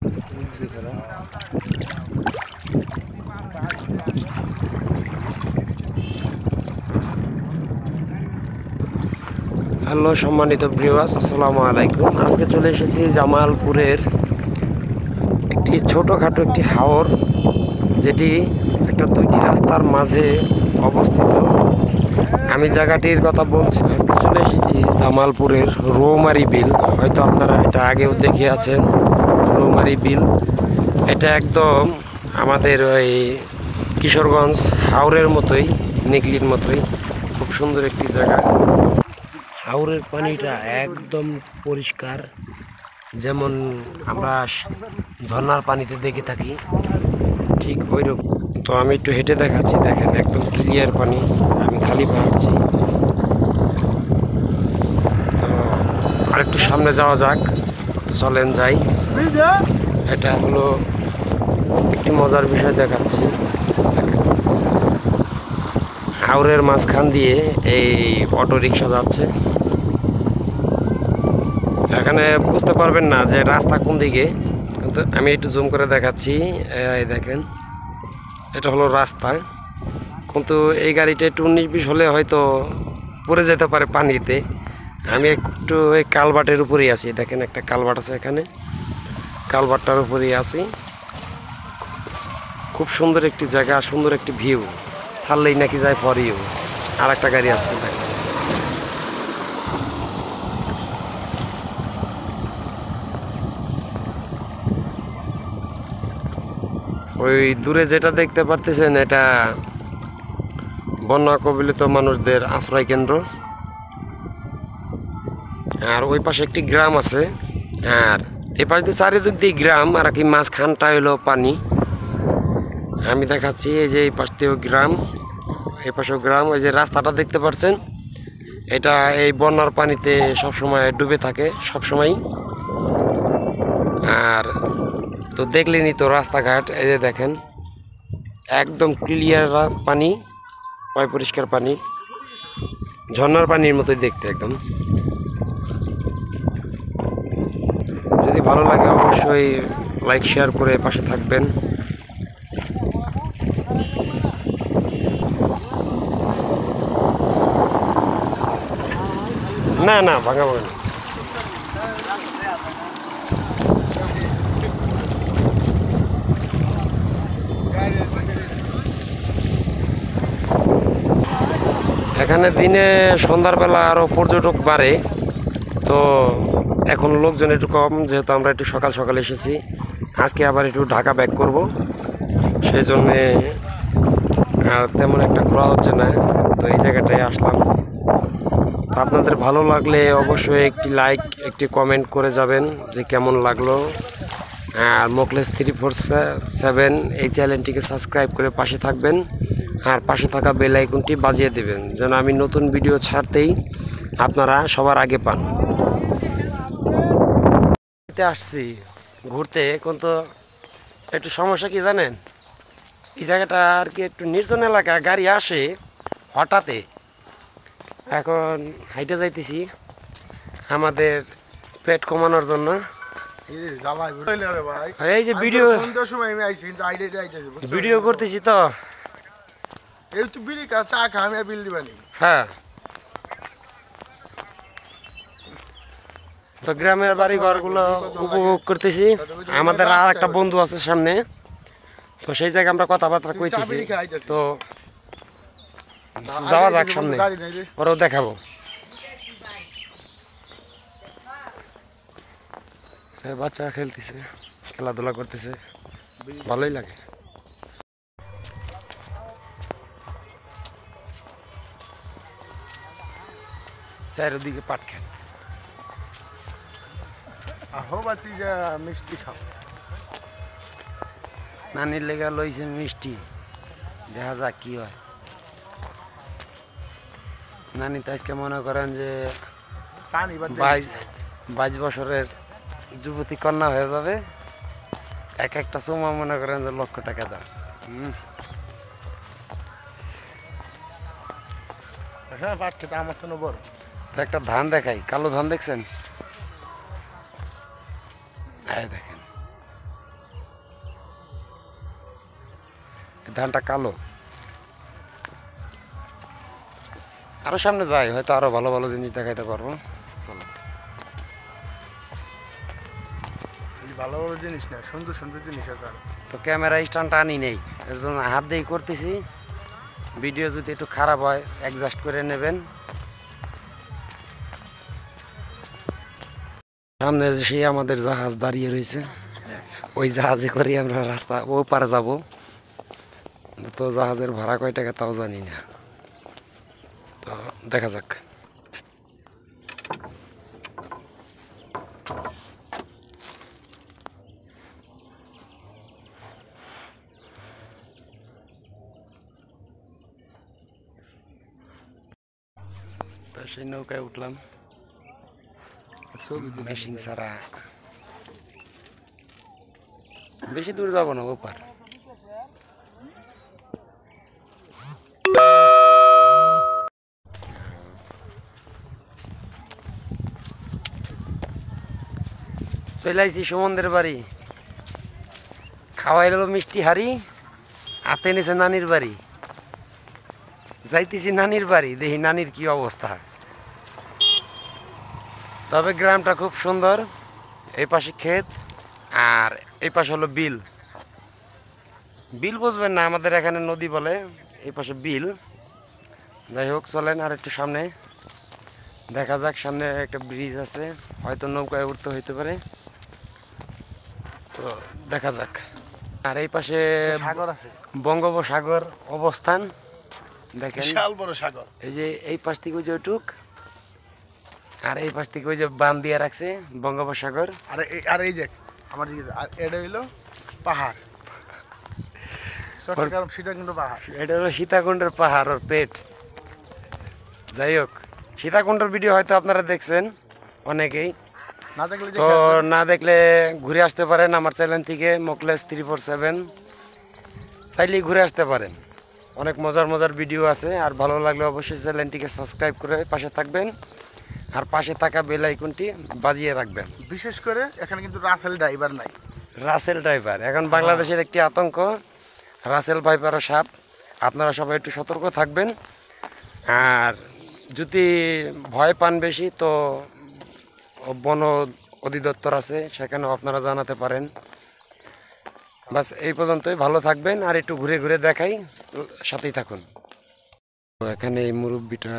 Hello সম্মানিত viewers, আসসালামু আলাইকুম। আজকে চলে এসেছি জামালপুরের একটি ছোটোখাটো একটি হাওর, যেটি একটা দুইটি রাস্তার মাঝে অবস্থিত। আমি জায়গাটির কথা বলছি। আজকে চলে এসেছি জামালপুরের রৌমারী বিল। হয়তো আপনারা এটা আগেও দেখে আছেন, রৌমারী বিল। এটা একদম আমাদের ওই কিশোরগঞ্জ হাওরের মতোই, নিকলির মতোই খুব সুন্দর একটি জায়গা। হাওরের পানিটা একদম পরিষ্কার, যেমন আমরা ঝর্ণার পানিতে দেখে থাকি, ঠিক ওইরকম। তো আমি একটু হেঁটে দেখাচ্ছি, দেখেন একদম ক্লিয়ার পানি। আমি খালি পা হাঁটছি। তো আরেকটু সামনে যাওয়া যাক, চলেন যাই। এটা হলো একটি মজার বিষয় দেখাচ্ছি। হাওরের মাঝখান দিয়ে এই অটো রিক্সা যাচ্ছে। এখানে বুঝতে পারবেন না যে রাস্তা কোন দিকে, কিন্তু আমি একটু জুম করে দেখাচ্ছি। এই দেখেন, এটা হলো রাস্তা, কিন্তু এই গাড়িটা একটু 19-20 হলে হয়তো পড়ে যেতে পারে পানিতে। আমি একটু এই কালভার্টের উপরেই আছি। দেখেন একটা কালভার্ট আছে এখানে, কালভার্টটার উপরেই আছি। খুব সুন্দর একটি জায়গা, সুন্দর একটি ভিউ। ছাড়লেই নাকি যায় ফরিও। আর একটা গাড়ি আছে দেখেন। ওই দূরে যেটা দেখতে পারতেছেন, এটা বন্যা কবলিত মানুষদের আশ্রয় কেন্দ্র। আর ওই পাশে একটি গ্রাম আছে, আর এ পাশে দিয়ে চারিদিক দিয়ে গ্রাম, আর কি মাঝখানটা হলো পানি। আমি দেখাচ্ছি, এই যে এই পাশ দিয়েও গ্রাম, এই পাশেও গ্রাম। ওই যে রাস্তাটা দেখতে পাচ্ছেন, এটা এই বন্যার পানিতে সবসময় ডুবে থাকে, সবসময়। আর তো দেখলেনই তো রাস্তাঘাট, এই যে দেখেন একদম ক্লিয়ার পানি, পরিষ্কার পানি, ঝর্ণার পানির মতোই দেখতে একদম। যদি ভালো লাগে অবশ্যই লাইক শেয়ার করে পাশে থাকবেন। না না, ভাঙা ভাঙা না। এখানে দিনে সন্ধ্যাবেলা আরও পর্যটক বাড়ে, তো এখন লোকজন একটু কম, যেহেতু আমরা একটু সকাল সকাল এসেছি। আজকে আবার একটু ঢাকা ব্যাক করব, সেই জন্যে তেমন একটা ঘোরা হচ্ছে না। তো এই জায়গাটায় আসলাম। তো আপনাদের ভালো লাগলে অবশ্যই একটি লাইক, একটি কমেন্ট করে যাবেন যে কেমন লাগলো। আর মোকলেস 347 এই চ্যানেলটিকে সাবস্ক্রাইব করে পাশে থাকবেন, আর পাশে থাকা বেল আইকনটি বাজিয়ে দেবেন, যেন আমি নতুন ভিডিও ছাড়তেই আপনারা সবার আগে পান। আসছি ঘুরতে, কিন্তু একটু সমস্যা কি জানেন, এই জায়গাটা আর কি একটু নির্জন এলাকা, গাড়ি আসে হঠাৎই। এখন হাইটে যাইতেছি আমাদের পেট কমানোর জন্য। এই যে ভিডিও করতেছি, তো হ্যাঁ। তো গ্রামের বাড়ি ঘরগুলো উপভোগ করতেছি। আমাদের আর একটা বন্ধু আছে সামনে, তো সেই জায়গায় আমরা কথাবার্তা কইতেছি। তো যাওয়া যাক সামনে, ওরাও দেখাবো। বাচ্চা খেলতেছে, খেলাধুলা করতেছে, ভালোই লাগে। চারিদিকে পাট খেত। মিষ্টি খাও, নানির লেগা লইছে মিষ্টি, দেখা যাক কি হয়। নানি তো আজকে মনে করেন যে 22 বছরের যুবতী কন্যা হয়ে যাবে। এক একটা চুমা মনে করেন যে লক্ষ টাকা দাম। পাট খেতে আমার তো বড়। একটা ধান দেখাই, কালো ধান দেখছেন? দেখেন ধানটা কালো। আরো সামনে যাই, হয়তো আরো ভালো ভালো জিনিস দেখাইতে পারবো। চলো। ভালো ভালো জিনিস না, সুন্দর সুন্দর জিনিস আছে। তো ক্যামেরা স্ট্যান্ডটা আনি নেই, এর জন্য হাত দিয়েই করতেছি। ভিডিও যদি একটু খারাপ হয় অ্যাডজাস্ট করে নেবেন। সামনে সেই আমাদের জাহাজ দাঁড়িয়ে রয়েছে, ওই জাহাজে করে আমরা রাস্তা ও পারে যাব। তো জাহাজের ভাড়া কয় টাকা তাও জানি না, তো দেখা যাক। তো সেই নৌকায় উঠলাম, মেশিন ছাড়া বেশি দূর যাবো না, ওপার। চলে আইছি সুমনদের বাড়ি, খাওয়াইল মিষ্টি হাড়ি, হাতে নিছে নানির বাড়ি। যাইতেছি নানির বাড়ি, দেখি নানির কি অবস্থা। তবে গ্রামটা খুব সুন্দর, এই পাশে ক্ষেত আর এই পাশে হলো বিল। বিল বুঝবেন না, আমাদের এখানে নদী বলে, এই পাশে বিল। যাই হোক চলেন আর একটু সামনে দেখা যাক। সামনে একটা ব্রিজ আছে, হয়তো নৌকায় উঠতে হইতে পারে, তো দেখা যাক। আর এই পাশে সাগর আছে, বঙ্গোপসাগর অবস্থান দেখেন, বিশাল বড় সাগর। এই যে এই পাশ থেকে ওই যে ওটুক, আর এই পাশ থেকে ওই যে বান দিয়ে রাখছে বঙ্গোপসাগর। আর এই দেখ আমার, আর এটা হইলো পাহাড়, চট্টগ্রাম সীতাকুণ্ড পাহাড়। এটা হলো সীতাকুণ্ডের পাহাড় ওর পেট। যাই হোক, সীতাকুণ্ডের ভিডিও হয়তো আপনারা দেখছেন অনেকেই, না দেখলে তো না দেখলে ঘুরে আসতে পারেন আমার চ্যানেল থেকে, মোকলেস 347, চাইলেই ঘুরে আসতে পারেন। অনেক মজার মজার ভিডিও আছে। আর ভালো লাগলে অবশ্যই চ্যানেলটিকে সাবস্ক্রাইব করে পাশে থাকবেন, আর পাশে থাকা বেল আইকনটি বাজিয়ে রাখবেন। বিশেষ করে এখানে কিন্তু রাসেল ড্রাইভার নাই। রাসেল ড্রাইভার এখন বাংলাদেশের একটি আতঙ্ক, রাসেল ভাইপারও সাপ। আপনারা সবাই একটু সতর্ক থাকবেন। আর যদি ভয় পান বেশি, তো বন অধিদপ্তর আছে, সেখানেও আপনারা জানাতে পারেন। বাস এই পর্যন্তই, ভালো থাকবেন। আর একটু ঘুরে ঘুরে দেখাই, সাথেই থাকুন। তো এখানে এই মুরব্বিটা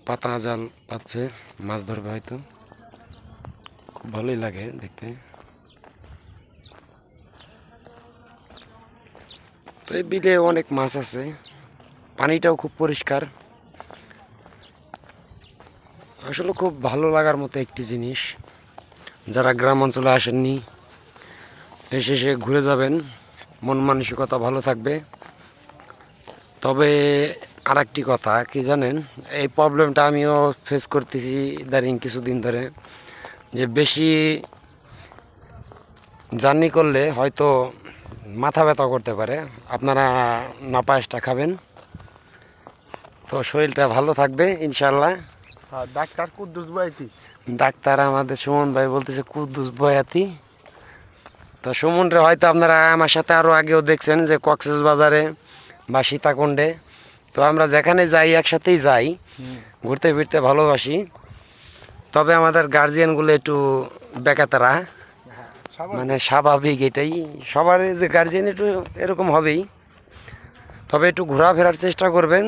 পাতা জাল পাচ্ছে, মাছ ধরবে হয়তো, খুব ভালোই লাগে দেখতে। তো এই বিলে অনেক মাছ আছে, পানিটাও খুব পরিষ্কার। আসলে খুব ভালো লাগার মতো একটি জিনিস। যারা গ্রাম অঞ্চলে আসেননি, এসে ঘুরে যাবেন, মন মানসিকতা ভালো থাকবে। তবে আর একটি কথা কি জানেন, এই প্রবলেমটা আমিও ফেস করতেছি ইদানিং কিছুদিন ধরে, যে বেশি জার্নি করলে হয়তো মাথা ব্যথা করতে পারে। আপনারা নাপায়েসটা খাবেন, তো শরীরটা ভালো থাকবে ইনশাল্লাহ। ডাক্তার কুদ্দুস বয়াতি, ডাক্তার আমাদের সুমন ভাই বলতেছে কুদ্দুস বয়াতি। তো সুমনরে হয়তো আপনারা আমার সাথে আরও আগেও দেখছেন যে কক্সবাজারে বা সীতাকুণ্ডে, তো আমরা যেখানে যাই একসাথেই যাই, ঘুরতে ফিরতে ভালোবাসি। তবে আমাদের গার্জিয়ানগুলো একটু বেকাতারা, মানে স্বাভাবিক, এটাই সবার যে গার্জিয়ান একটু এরকম হবেই। তবে একটু ঘোরাফেরার চেষ্টা করবেন,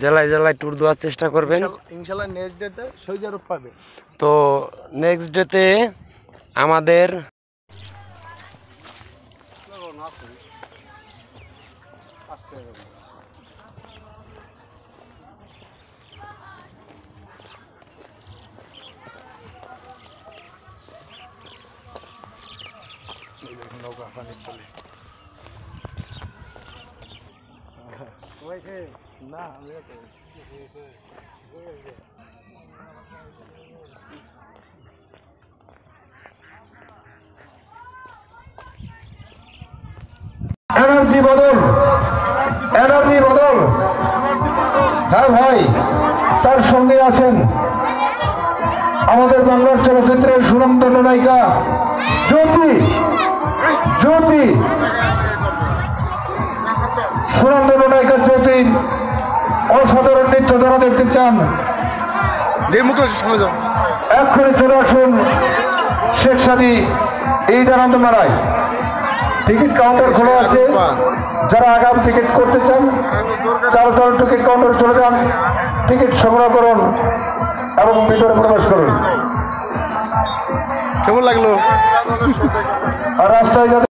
জেলায় জেলায় ট্যুর দেওয়ার চেষ্টা করবেন। ইনশাল্লাহ নেক্সট ডেতে সৌদি আরব পাবে। তো নেক্সট ডেতে আমাদের নৌকা পানি চলে না। এনার্জি বদল, এনার্জি বদল। হ্যাঁ ভাই, তার সঙ্গে আছেন আমাদের বাংলার চলচ্চিত্রের সুনামধন্য নায়িকা জ্যোতি। জ্যোতি চান দিয়ে মুখে সামনে যাও। এক্ষুনি চলে আসুন শেখ সাদি ঈদ আনন্দ মেলায়। টিকিট কাউন্টার খোলা আছে, যারা আগাম টিকিট করতে চান চারজন টিকিট কাউন্টারে চলে যান, টিকিট সংগ্রহ করুন এবং ভিতরে প্রবেশ করুন। কেমন লাগলো? আর রাস্তায় যাতে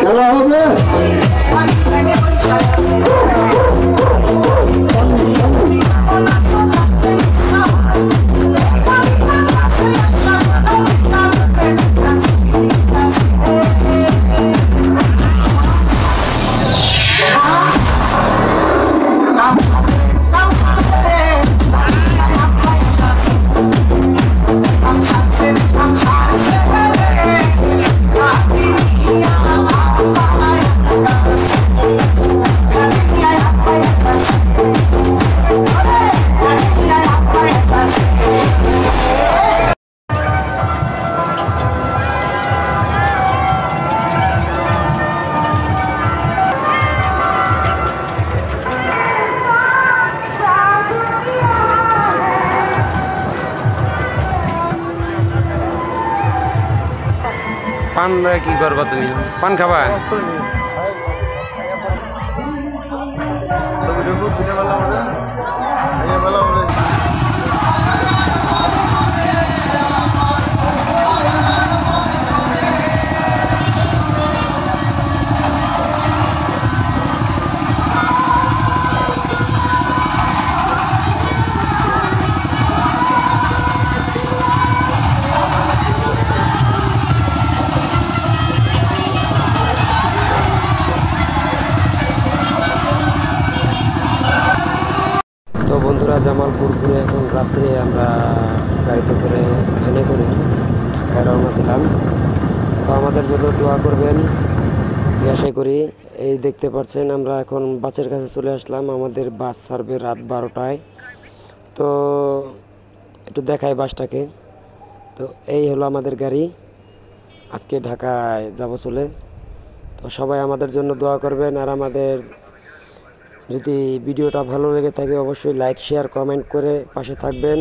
খেলা হবে। পান কি করবা তুমি? পান খাবা? ছবিটা খুব দিনের বেলা আমাদের দিনের বেলা আমাদের তো বন্ধুরা, জামালপুর ঘুরে এখন রাত্রে আমরা গাড়িতে করে ভ্যানে করে ঢাকায় রওনা দিলাম। তো আমাদের জন্য দোয়া করবেন এই আশা করি। এই দেখতে পাচ্ছেন আমরা এখন বাসের কাছে চলে আসলাম। আমাদের বাস ছাড়বে রাত 12টায়। তো একটু দেখাই বাসটাকে। তো এই হলো আমাদের গাড়ি, আজকে ঢাকায় যাব চলে। তো সবাই আমাদের জন্য দোয়া করবেন। আর আমাদের যদি ভিডিওটা ভালো লেগে থাকে অবশ্যই লাইক শেয়ার কমেন্ট করে পাশে থাকবেন।